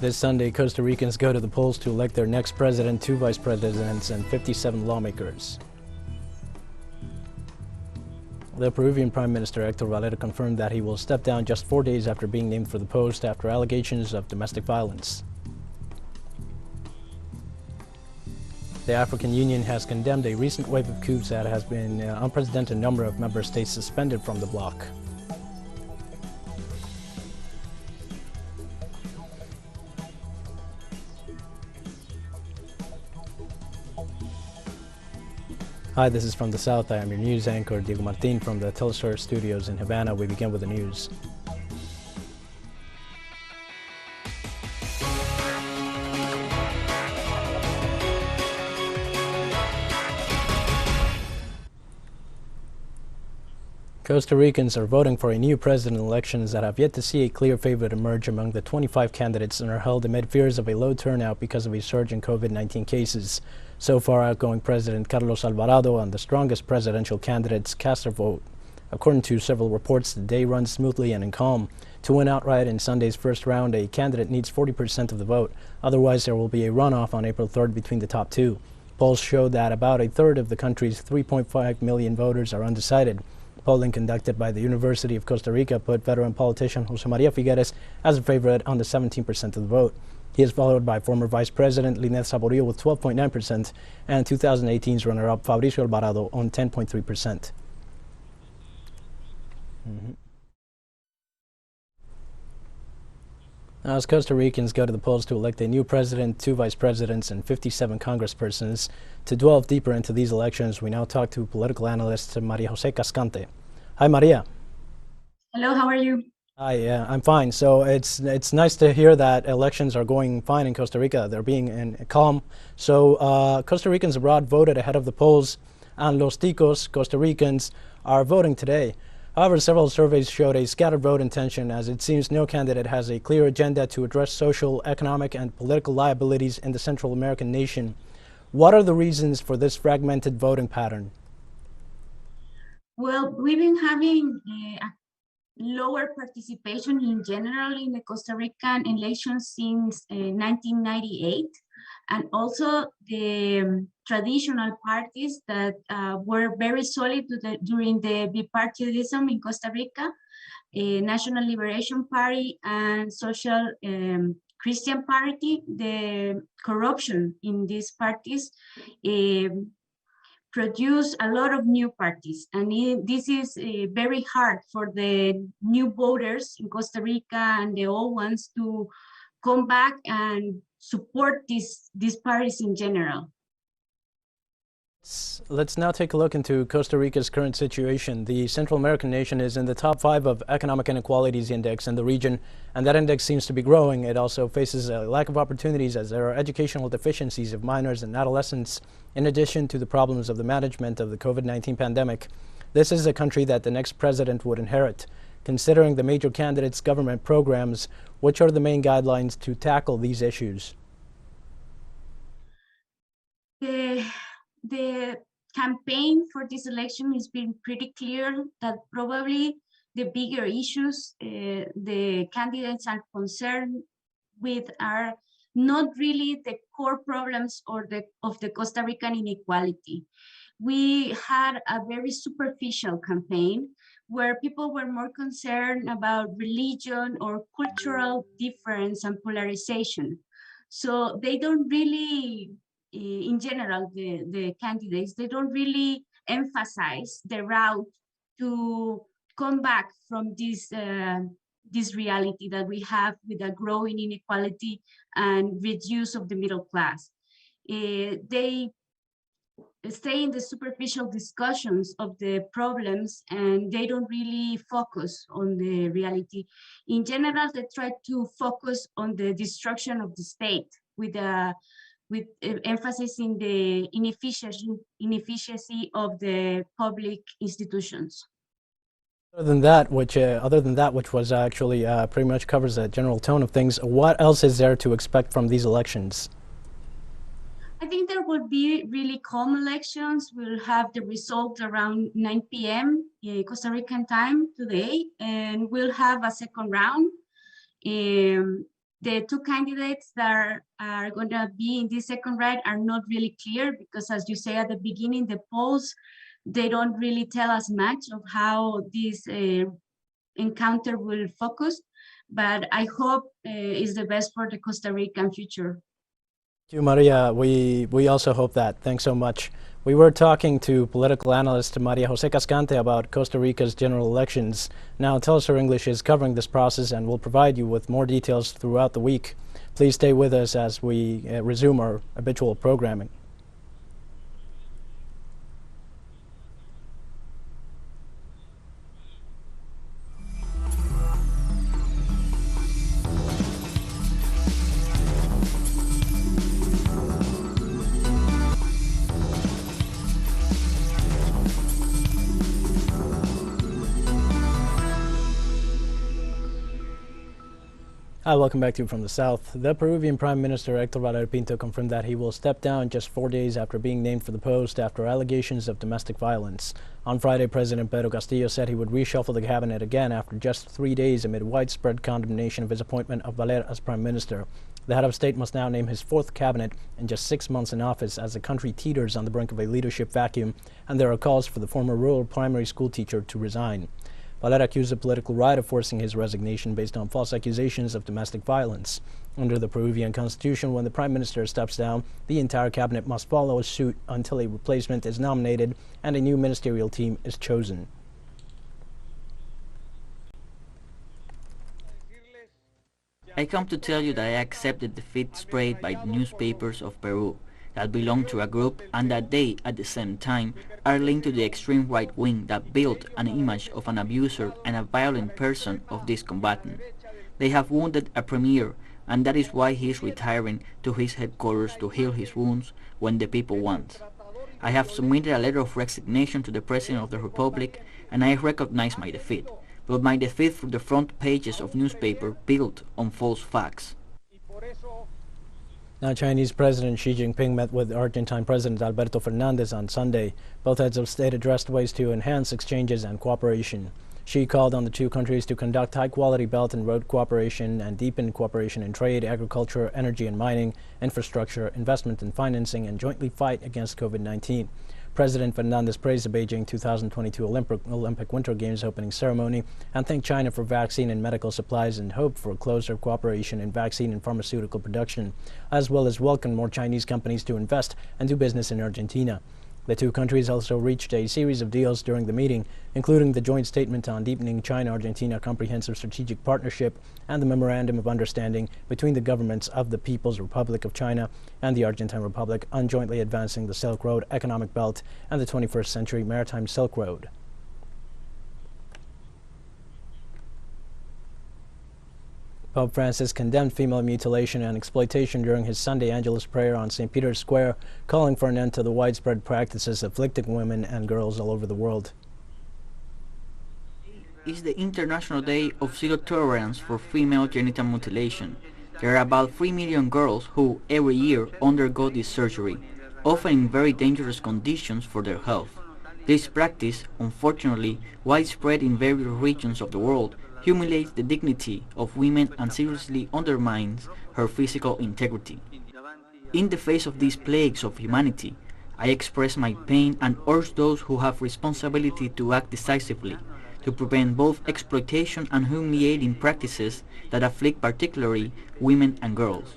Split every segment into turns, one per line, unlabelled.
This Sunday, Costa Ricans go to the polls to elect their next president, 2 vice presidents, and 57 lawmakers. The Peruvian Prime Minister Héctor Valera confirmed that he will step down just 4 days after being named for the post after allegations of domestic violence. The African Union has condemned a recent wave of coups that has been an unprecedented number of member states suspended from the bloc. Hi, this is From the South. I am your news anchor, Diego Martin, from the teleSUR studios in Havana. We begin with the news. Costa Ricans are voting for a new president in elections that have yet to see a clear favorite emerge among the 25 candidates and are held amid fears of a low turnout because of a surge in COVID-19 cases. So far, outgoing President Carlos Alvarado and the strongest presidential candidates cast their vote. According to several reports, the day runs smoothly and in calm. To win outright in Sunday's first round, a candidate needs 40% of the vote. Otherwise, there will be a runoff on April 3rd between the top two. Polls show that about a third of the country's 3.5 million voters are undecided. Polling conducted by the University of Costa Rica put veteran politician Jose Maria Figueres as a favorite on the 17% of the vote. He is followed by former Vice President Linet Saborio with 12.9% and 2018's runner-up Fabricio Alvarado on 10.3%. Now, as Costa Ricans go to the polls to elect a new president, 2 vice presidents, and 57 congresspersons, to delve deeper into these elections, we now talk to political analyst Maria Jose Cascante. Hi, Maria.
Hello, how are you?
Hi, I'm fine. So it's nice to hear that elections are going fine in Costa Rica. They're being calm. So Costa Ricans abroad voted ahead of the polls, and Los Ticos, Costa Ricans, are voting today. However, several surveys showed a scattered vote intention, as it seems no candidate has a clear agenda to address social, economic, and political liabilities in the Central American nation. What are the reasons for this fragmented voting pattern?
Well, we've been having lower participation in general in the Costa Rican elections since 1998. And also the traditional parties that were very solid during the bipartidism in Costa Rica, National Liberation Party and Social Christian Party. The corruption in these parties produce a lot of new parties, and this is very hard for the new voters in Costa Rica and the old ones to come back and support these parties in general.
Let's now take a look into Costa Rica's current situation. The Central American nation is in the top 5 of economic inequalities index in the region, and that index seems to be growing. It also faces a lack of opportunities as there are educational deficiencies of minors and adolescents, in addition to the problems of the management of the COVID-19 pandemic. This is a country that the next president would inherit. Considering the major candidates' government programs, which are the main guidelines to tackle these issues?
The campaign for this election has been pretty clear that probably the bigger issues the candidates are concerned with are not really the core problems of the Costa Rican inequality. We had a very superficial campaign where people were more concerned about religion or cultural difference and polarization. So they don't really, in general, the candidates, they don't really emphasize the route to come back from this reality that we have with a growing inequality and reduce of the middle class. They stay in the superficial discussions of the problems, and they don't really focus on the reality. In general, they try to focus on the destruction of the state with emphasis in the inefficiency of the public institutions.
Other than that, which was actually pretty much covers the general tone of things, what else is there to expect from these elections?
I think there will be really calm elections. We'll have the results around 9 p.m. Costa Rican time today, and we'll have a second round. The two candidates that are going to be in this second round are not really clear because, as you say at the beginning, the polls, they don't really tell us much of how this encounter will focus, but I hope it's the best for the Costa Rican future.
Thank you, Maria. We also hope that. Thanks so much. We were talking to political analyst Maria Jose Cascante about Costa Rica's general elections. Now, teleSUR English is covering this process and will provide you with more details throughout the week. Please stay with us as we resume our habitual programming. Hi, welcome back to you from the South. The Peruvian Prime Minister Héctor Valera Pinto confirmed that he will step down just 4 days after being named for the post after allegations of domestic violence. On Friday, President Pedro Castillo said he would reshuffle the cabinet again after just 3 days amid widespread condemnation of his appointment of Valera as Prime Minister. The head of state must now name his fourth cabinet in just 6 months in office as the country teeters on the brink of a leadership vacuum, and there are calls for the former rural primary school teacher to resign. Valera accused the political right of forcing his resignation based on false accusations of domestic violence. Under the Peruvian constitution, when the prime minister steps down, the entire cabinet must follow suit until a replacement is nominated and a new ministerial team is chosen.
I come to tell you that I accept the defeat spread by the newspapers of Peru that belong to a group and that they, at the same time, are linked to the extreme right wing that built an image of an abuser and a violent person of this combatant. They have wounded a premier, and that is why he is retiring to his headquarters to heal his wounds when the people want. I have submitted a letter of resignation to the President of the Republic, and I recognize my defeat, but my defeat through the front pages of newspapers built on false facts.
Now, Chinese President Xi Jinping met with Argentine President Alberto Fernandez on Sunday. Both heads of state addressed ways to enhance exchanges and cooperation. Xi called on the two countries to conduct high-quality belt and road cooperation and deepen cooperation in trade, agriculture, energy and mining, infrastructure, investment and financing, and jointly fight against COVID-19. President Fernandez praised the Beijing 2022 Olympic Winter Games opening ceremony and thanked China for vaccine and medical supplies and hoped for closer cooperation in vaccine and pharmaceutical production, as well as welcomed more Chinese companies to invest and do business in Argentina. The two countries also reached a series of deals during the meeting, including the joint statement on deepening China-Argentina comprehensive strategic partnership and the memorandum of understanding between the governments of the People's Republic of China and the Argentine Republic on jointly advancing the Silk Road economic belt and the 21st century maritime Silk Road. Pope Francis condemned female mutilation and exploitation during his Sunday Angelus prayer on St. Peter's Square, calling for an end to the widespread practices afflicting women and girls all over the world.
It's the International Day of Zero Tolerance for Female Genital Mutilation. There are about 3 million girls who, every year, undergo this surgery, often in very dangerous conditions for their health. This practice, unfortunately widespread in various regions of the world, humiliates the dignity of women and seriously undermines her physical integrity. In the face of these plagues of humanity, I express my pain and urge those who have responsibility to act decisively to prevent both exploitation and humiliating practices that afflict particularly women and girls.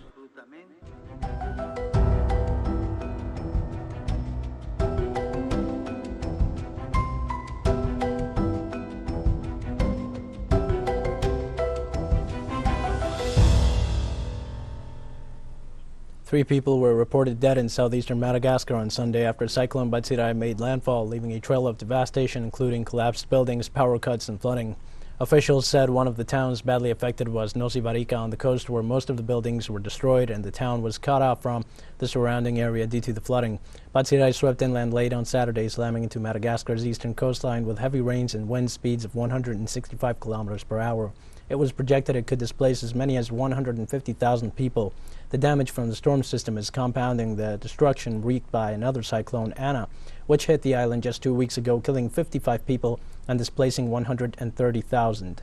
Three people were reported dead in southeastern Madagascar on Sunday after Cyclone Batsirai made landfall, leaving a trail of devastation including collapsed buildings, power cuts, and flooding. Officials said one of the towns badly affected was Nosivarica on the coast, where most of the buildings were destroyed and the town was cut off from the surrounding area due to the flooding. Batsirai swept inland late on Saturday, slamming into Madagascar's eastern coastline with heavy rains and wind speeds of 165 kilometers per hour. It was projected it could displace as many as 150,000 people. The damage from the storm system is compounding the destruction wreaked by another cyclone, Anna, which hit the island just 2 weeks ago, killing 55 people and displacing 130,000.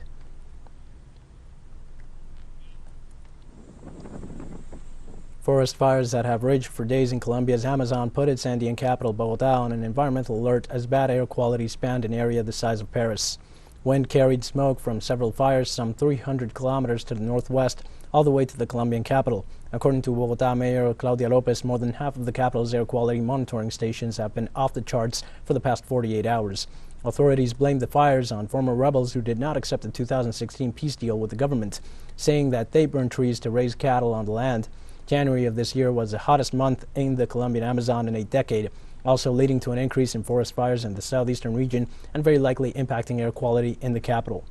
Forest fires that have raged for days in Colombia's Amazon put its Andean capital, Bogotá, on an environmental alert as bad air quality spanned an area the size of Paris. Wind carried smoke from several fires some 300 kilometers to the northwest, all the way to the Colombian capital. According to Bogotá Mayor Claudia Lopez, more than half of the capital's air quality monitoring stations have been off the charts for the past 48 hours. Authorities blamed the fires on former rebels who did not accept the 2016 peace deal with the government, saying that they burned trees to raise cattle on the land. January of this year was the hottest month in the Colombian Amazon in a decade, also leading to an increase in forest fires in the southeastern region and very likely impacting air quality in the capital.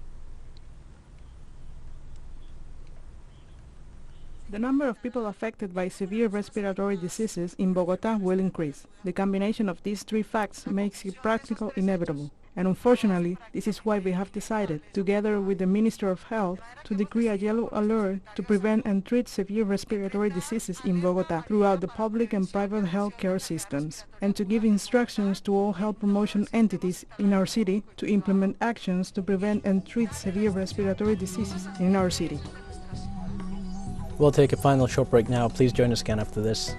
The number of people affected by severe respiratory diseases in Bogotá will increase. The combination of these three facts makes it practically inevitable. And unfortunately, this is why we have decided, together with the Minister of Health, to decree a yellow alert to prevent and treat severe respiratory diseases in Bogotá throughout the public and private health care systems, and to give instructions to all health promotion entities in our city to implement actions to prevent and treat severe respiratory diseases in our city.
We'll take a final short break now. Please join us again after this.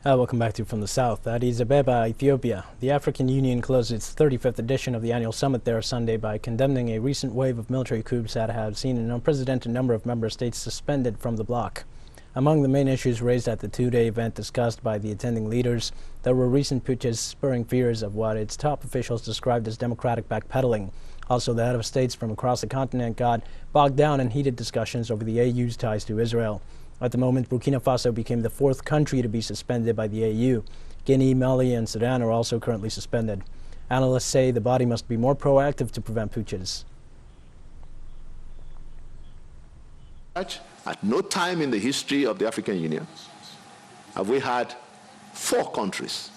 Welcome back to From the South. Addis Ababa, Ethiopia. The African Union closed its 35th edition of the annual summit there Sunday by condemning a recent wave of military coups that have seen an unprecedented number of member states suspended from the bloc. Among the main issues raised at the two-day event discussed by the attending leaders, there were recent putsches spurring fears of what its top officials described as democratic backpedaling. Also, the head of states from across the continent got bogged down in heated discussions over the AU's ties to Israel. At the moment, Burkina Faso became the fourth country to be suspended by the AU. Guinea, Mali, and Sudan are also currently suspended. Analysts say the body must be more proactive to prevent putsches.
At no time in the history of the African Union have we had 4 countries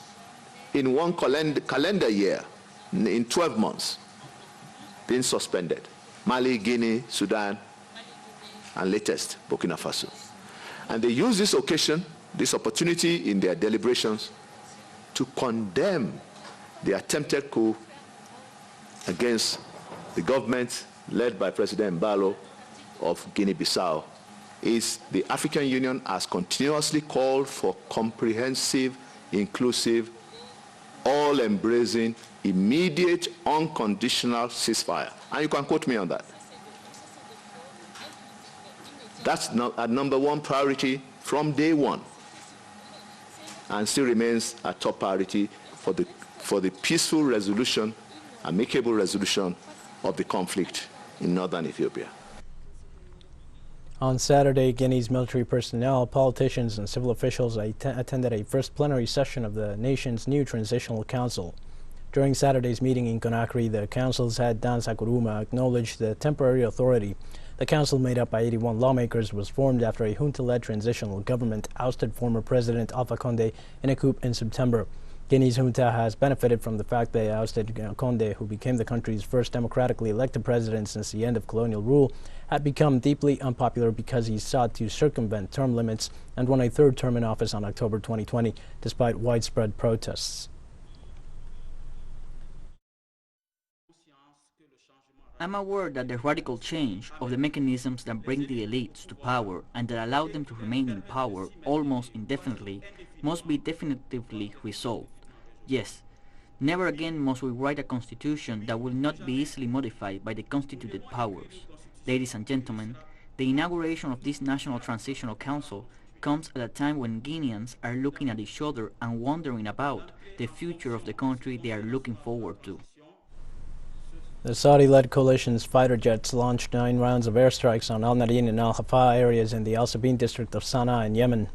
in one calendar year, in 12 months, being suspended. Mali, Guinea, Sudan, and latest, Burkina Faso. And they use this occasion, this opportunity in their deliberations to condemn the attempted coup against the government led by President Mbalo of Guinea-Bissau. The African Union has continuously called for comprehensive, inclusive, all-embracing, immediate, unconditional ceasefire. And you can quote me on that. That's a number one priority from day one, and still remains a top priority for the peaceful resolution, amicable resolution of the conflict in northern Ethiopia.
On Saturday, Guinea's military personnel, politicians, and civil officials attended a first plenary session of the nation's new transitional council. During Saturday's meeting in Conakry, the council's head, Dan Sakuruma, acknowledged the temporary authority. The council, made up by 81 lawmakers, was formed after a junta-led transitional government ousted former President Alpha Condé in a coup in September. Guinea's junta has benefited from the fact they ousted Condé, who became the country's first democratically elected president since the end of colonial rule, had become deeply unpopular because he sought to circumvent term limits and won a third term in office on October 2020, despite widespread protests.
I'm aware that the radical change of the mechanisms that bring the elites to power and that allow them to remain in power almost indefinitely must be definitively resolved. Yes, never again must we write a constitution that will not be easily modified by the constituted powers. Ladies and gentlemen, the inauguration of this National Transitional Council comes at a time when Guineans are looking at each other and wondering about the future of the country they are looking forward to.
The Saudi-led coalition's fighter jets launched 9 rounds of airstrikes on Al Nadin and Al Hafa areas in the Al Sabin district of Sana'a in Yemen.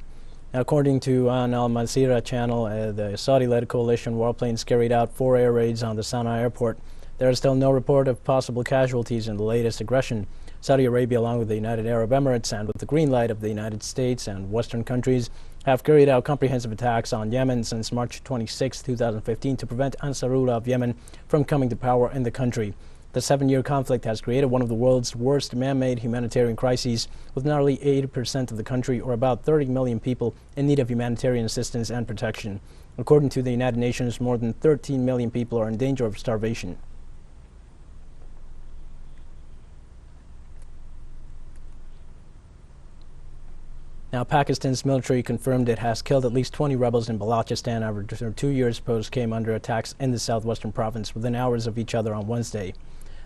According to Al Masirah channel, the Saudi-led coalition warplanes carried out 4 air raids on the Sana'a airport. There is still no report of possible casualties in the latest aggression. Saudi Arabia, along with the United Arab Emirates and with the green light of the United States and Western countries, have carried out comprehensive attacks on Yemen since March 26, 2015 to prevent Ansarullah of Yemen from coming to power in the country. The 7-year conflict has created one of the world's worst man-made humanitarian crises, with nearly 80% of the country, or about 30 million people, in need of humanitarian assistance and protection. According to the United Nations, more than 13 million people are in danger of starvation. Now, Pakistan's military confirmed it has killed at least 20 rebels in Balochistan after 2 years' posts came under attacks in the southwestern province within hours of each other on Wednesday.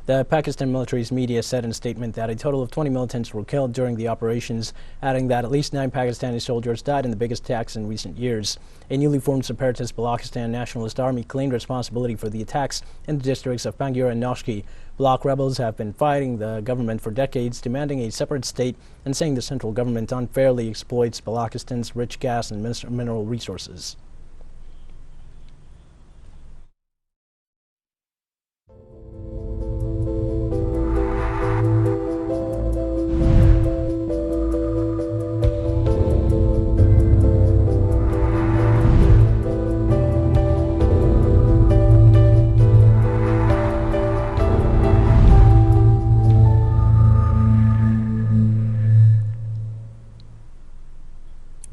The Pakistan military's media said in a statement that a total of 20 militants were killed during the operations, adding that at least 9 Pakistani soldiers died in the biggest attacks in recent years. A newly formed separatist Balochistan Nationalist Army claimed responsibility for the attacks in the districts of Panjshir and Noshki. Bloc rebels have been fighting the government for decades, demanding a separate state and saying the central government unfairly exploits Balochistan's rich gas and mineral resources.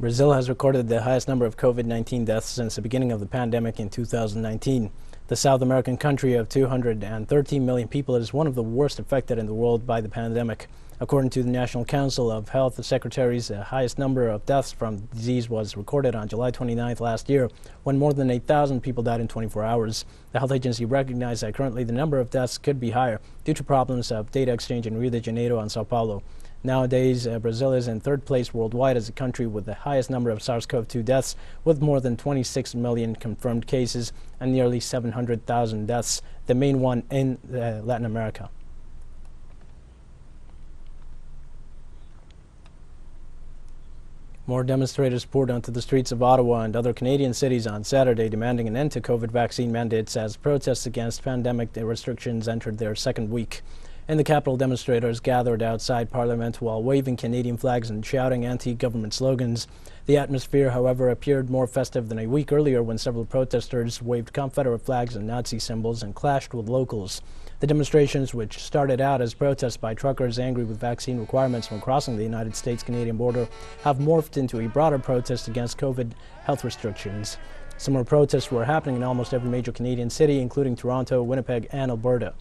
Brazil has recorded the highest number of COVID-19 deaths since the beginning of the pandemic in 2019. The South American country of 213 million people is one of the worst affected in the world by the pandemic. According to the National Council of Health Secretaries, the highest number of deaths from the disease was recorded on July 29th last year, when more than 8,000 people died in 24 hours. The health agency recognized that currently the number of deaths could be higher due to problems of data exchange in Rio de Janeiro and Sao Paulo. Nowadays, Brazil is in third place worldwide as a country with the highest number of SARS-CoV-2 deaths, with more than 26 million confirmed cases and nearly 700,000 deaths, the main one in Latin America. More demonstrators poured onto the streets of Ottawa and other Canadian cities on Saturday, demanding an end to COVID vaccine mandates as protests against pandemic restrictions entered their second week. In the capital, demonstrators gathered outside Parliament while waving Canadian flags and shouting anti-government slogans. The atmosphere, however, appeared more festive than a week earlier when several protesters waved Confederate flags and Nazi symbols and clashed with locals. The demonstrations, which started out as protests by truckers angry with vaccine requirements when crossing the United States-Canadian border, have morphed into a broader protest against COVID health restrictions. Similar protests were happening in almost every major Canadian city, including Toronto, Winnipeg, and Alberta.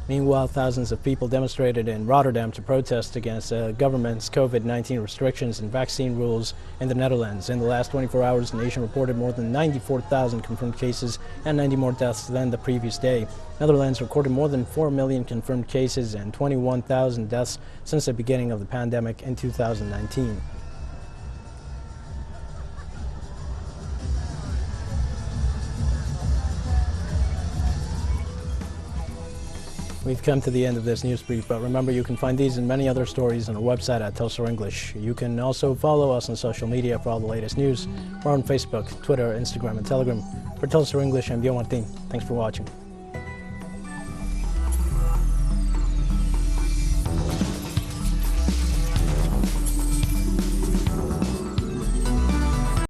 Meanwhile, thousands of people demonstrated in Rotterdam to protest against the government's COVID-19 restrictions and vaccine rules in the Netherlands. In the last 24 hours, the nation reported more than 94,000 confirmed cases and 90 more deaths than the previous day. Netherlands recorded more than 4 million confirmed cases and 21,000 deaths since the beginning of the pandemic in 2019. We've come to the end of this news brief, but remember you can find these and many other stories on our website at teleSUR English. You can also follow us on social media for all the latest news. We're on Facebook, Twitter, Instagram, and Telegram. For teleSUR English, I'm Guillermo Martin. Thanks for watching.